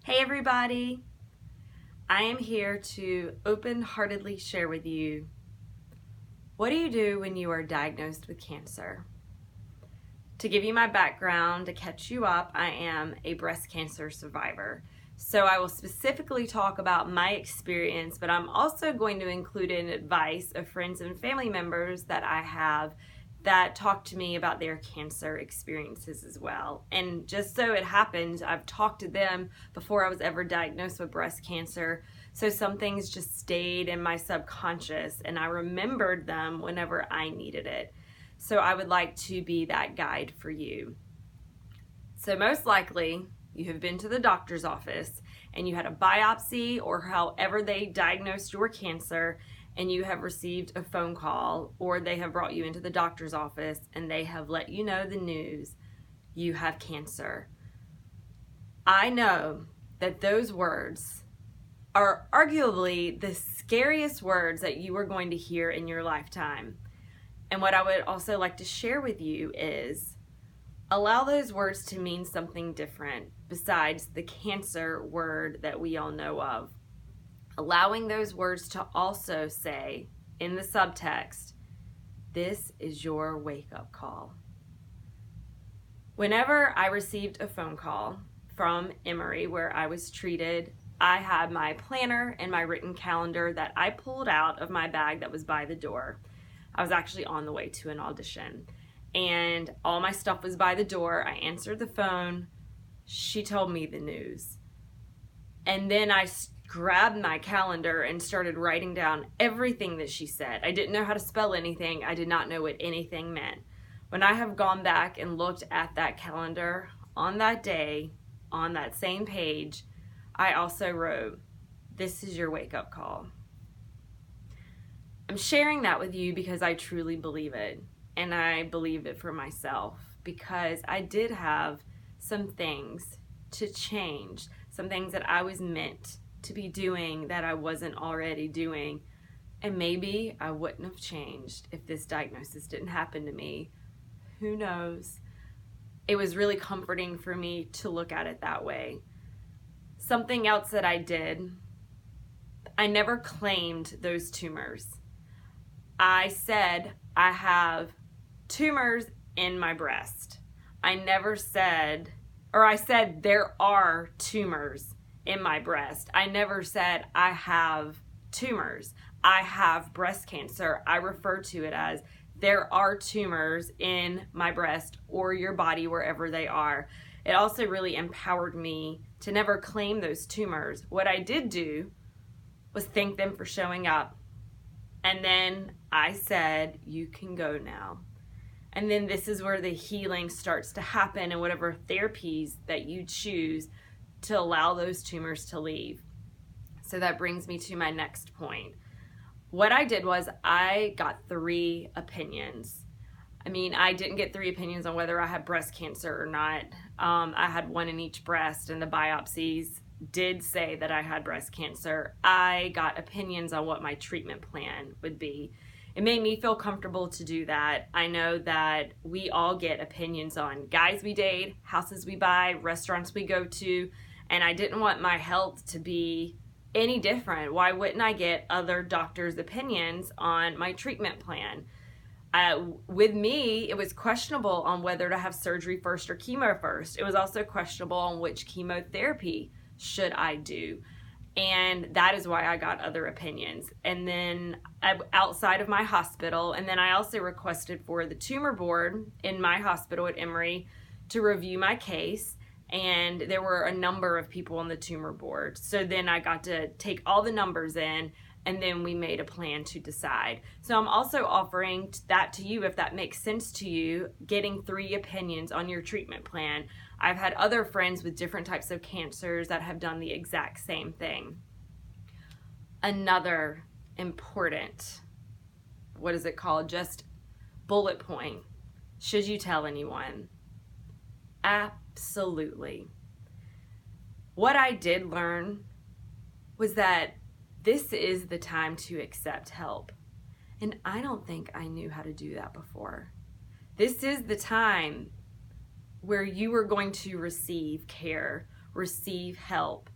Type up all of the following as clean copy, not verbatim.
Hey everybody! I am here to open-heartedly share with you, what do you do when you are diagnosed with cancer? To give you my background, to catch you up, I am a breast cancer survivor. So I will specifically talk about my experience, but I'm also going to include in advice of friends and family members that I have that talk to me about their cancer experiences as well. And just so it happens, I've talked to them before I was ever diagnosed with breast cancer. So some things just stayed in my subconscious and I remembered them whenever I needed it. So I would like to be that guide for you. So most likely, you have been to the doctor's office and you had a biopsy or however they diagnosed your cancer, and you have received a phone call, or they have brought you into the doctor's office and they have let you know the news: you have cancer. I know that those words are arguably the scariest words that you are going to hear in your lifetime. And what I would also like to share with you is allow those words to mean something different besides the cancer word that we all know of. Allowing those words to also say in the subtext, this is your wake-up call. Whenever I received a phone call from Emory where I was treated, I had my planner and my written calendar that I pulled out of my bag that was by the door. I was actually on the way to an audition, and all my stuff was by the door. I answered the phone. She told me the news. And then I grabbed my calendar and started writing down everything that she said. I didn't know how to spell anything. I did not know what anything meant. When I have gone back and looked at that calendar on that day, on that same page, I also wrote, this is your wake-up call. I'm sharing that with you because I truly believe it, and I believe it for myself because I did have some things to change, some things that I was meant to be doing that I wasn't already doing, and maybe I wouldn't have changed if this diagnosis didn't happen to me. Who knows? It was really comforting for me to look at it that way. Something else that I did, I never claimed those tumors. I said I have tumors in my breast. I never said, or I said there are tumors in my breast. I never said I have tumors. I have breast cancer. I refer to it as there are tumors in my breast or your body, wherever they are. It also really empowered me to never claim those tumors. What I did do was thank them for showing up. And then I said, you can go now. And then this is where the healing starts to happen, and whatever therapies that you choose to allow those tumors to leave. So that brings me to my next point. What I did was I got 3 opinions. I didn't get 3 opinions on whether I had breast cancer or not. I had 1 in each breast, and the biopsies did say that I had breast cancer. I got opinions on what my treatment plan would be. It made me feel comfortable to do that. I know that we all get opinions on guys we date, houses we buy, restaurants we go to, and I didn't want my health to be any different. Why wouldn't I get other doctors' opinions on my treatment plan? With me, it was questionable on whether to have surgery first or chemo first. It was also questionable on which chemotherapy should I do. And that is why I got other opinions. And then outside of my hospital, and then I also requested for the tumor board in my hospital at Emory to review my case. And there were a number of people on the tumor board. So then I got to take all the numbers in, and then we made a plan to decide. So I'm also offering that to you if that makes sense to you, getting 3 opinions on your treatment plan. I've had other friends with different types of cancers that have done the exact same thing. Another important, what is it called? Just bullet point. Should you tell anyone? Absolutely. What I did learn was that this is the time to accept help. And I don't think I knew how to do that before. This is the time where you are going to receive care, receive help.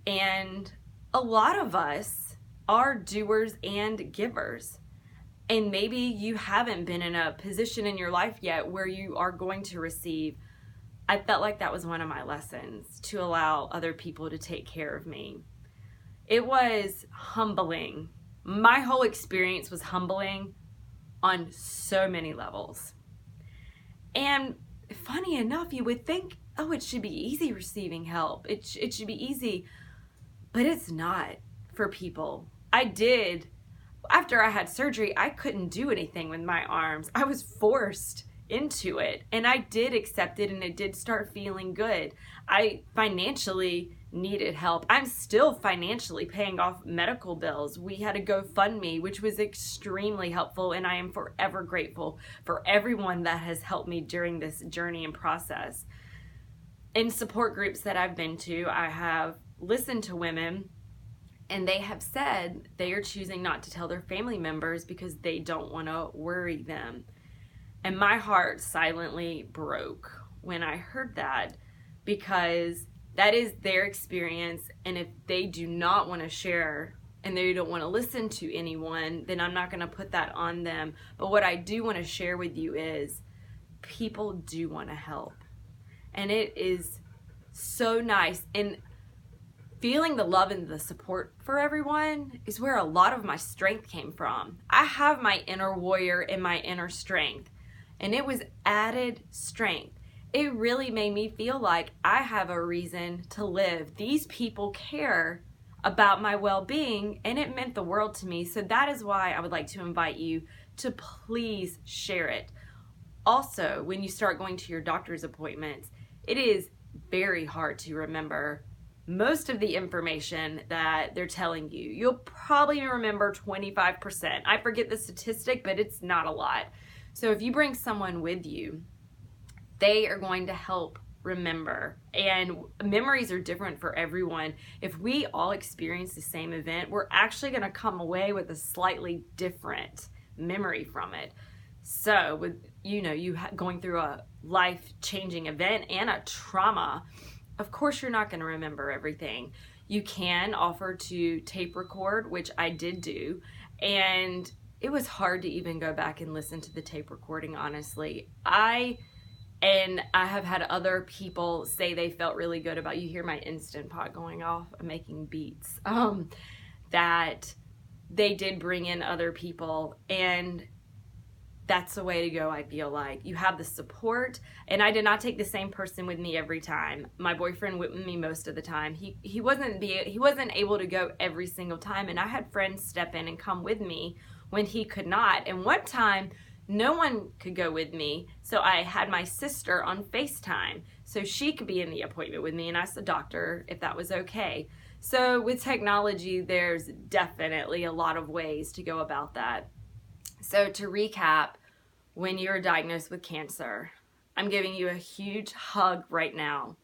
And a lot of us are doers and givers. And maybe you haven't been in a position in your life yet where you are going to receive. I felt like that was one of my lessons, to allow other people to take care of me. It was humbling. My whole experience was humbling on so many levels. And funny enough, you would think, oh, it should be easy receiving help. It should be easy, but it's not for people. After I had surgery, I couldn't do anything with my arms. I was forced into it, and I did accept it, and it did start feeling good. I financially needed help. I'm still financially paying off medical bills. We had a GoFundMe, which was extremely helpful, and I am forever grateful for everyone that has helped me during this journey and process. In support groups that I've been to, I have listened to women, and they have said they are choosing not to tell their family members because they don't want to worry them. And my heart silently broke when I heard that, because that is their experience. And if they do not want to share and they don't want to listen to anyone, then I'm not going to put that on them. But what I do want to share with you is people do want to help. And it is so nice. And feeling the love and the support for everyone is where a lot of my strength came from. I have my inner warrior and my inner strength, and it was added strength. It really made me feel like I have a reason to live. These people care about my well-being, and it meant the world to me. So that is why I would like to invite you to please share it. Also, when you start going to your doctor's appointments, it is very hard to remember most of the information that they're telling you. You'll probably remember 25%. I forget the statistic, but it's not a lot. So if you bring someone with you, they are going to help remember. And memories are different for everyone. If we all experience the same event, we're actually going to come away with a slightly different memory from it. So with, you going through a life-changing event and a trauma, of course you're not going to remember everything. You can offer to tape record, which I did do, and it was hard to even go back and listen to the tape recording, honestly. I have had other people say they felt really good about, you hear my Instant Pot going off, I'm making beats, that they did bring in other people, and that's the way to go. I feel like you have the support, and I did not take the same person with me every time. My boyfriend went with me most of the time. He wasn't able to go every single time, and I had friends step in and come with me when he could not. And one time, no one could go with me, so I had my sister on FaceTime so she could be in the appointment with me, and asked the doctor if that was okay. So with technology, there's definitely a lot of ways to go about that. So to recap, when you're diagnosed with cancer, I'm giving you a huge hug right now.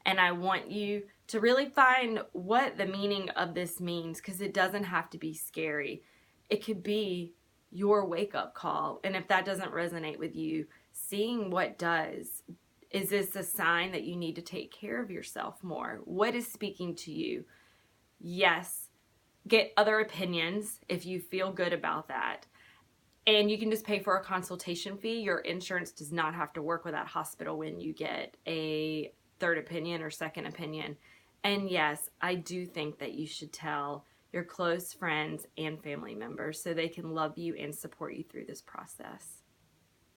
And I want you to really find what the meaning of this means, because it doesn't have to be scary. It could be your wake-up call. And if that doesn't resonate with you, seeing what does. Is this a sign that you need to take care of yourself more? What is speaking to you? Yes, get other opinions if you feel good about that. And you can just pay for a consultation fee. Your insurance does not have to work with that hospital when you get a third opinion or second opinion. And yes, I do think that you should tell your close friends and family members so they can love you and support you through this process.